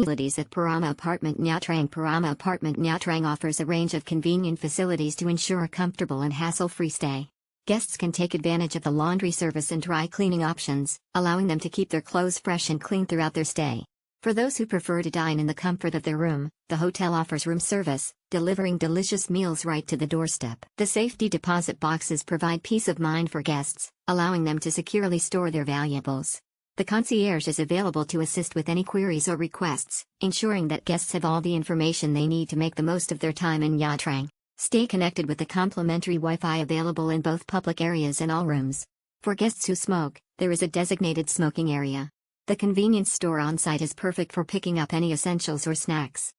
Facilities at Parama Apartment Nha Trang. Parama Apartment Nha Trang offers a range of convenient facilities to ensure a comfortable and hassle-free stay. Guests can take advantage of the laundry service and dry cleaning options, allowing them to keep their clothes fresh and clean throughout their stay. For those who prefer to dine in the comfort of their room, the hotel offers room service, delivering delicious meals right to the doorstep. The safety deposit boxes provide peace of mind for guests, allowing them to securely store their valuables. The concierge is available to assist with any queries or requests, ensuring that guests have all the information they need to make the most of their time in Nha Trang. Stay connected with the complimentary Wi-Fi available in both public areas and all rooms. For guests who smoke, there is a designated smoking area. The convenience store on-site is perfect for picking up any essentials or snacks.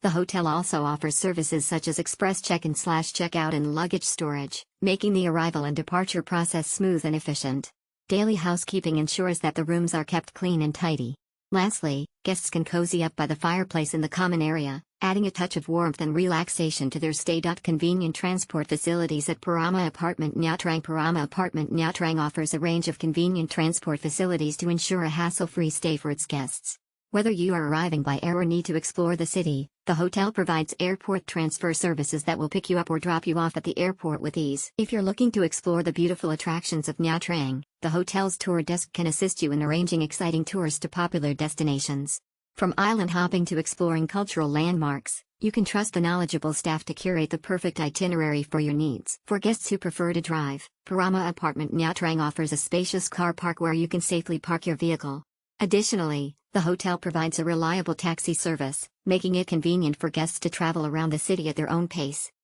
The hotel also offers services such as express check-in/check-out and luggage storage, making the arrival and departure process smooth and efficient. Daily housekeeping ensures that the rooms are kept clean and tidy. Lastly, guests can cozy up by the fireplace in the common area, adding a touch of warmth and relaxation to their stay. Convenient transport facilities at Parama Apartment Nha Trang. Parama Apartment Nha Trang offers a range of convenient transport facilities to ensure a hassle-free stay for its guests. Whether you are arriving by air or need to explore the city, the hotel provides airport transfer services that will pick you up or drop you off at the airport with ease. If you're looking to explore the beautiful attractions of Nha Trang, the hotel's tour desk can assist you in arranging exciting tours to popular destinations. From island hopping to exploring cultural landmarks, you can trust the knowledgeable staff to curate the perfect itinerary for your needs. For guests who prefer to drive, Parama Apartment Nha Trang offers a spacious car park where you can safely park your vehicle. Additionally, the hotel provides a reliable taxi service, making it convenient for guests to travel around the city at their own pace.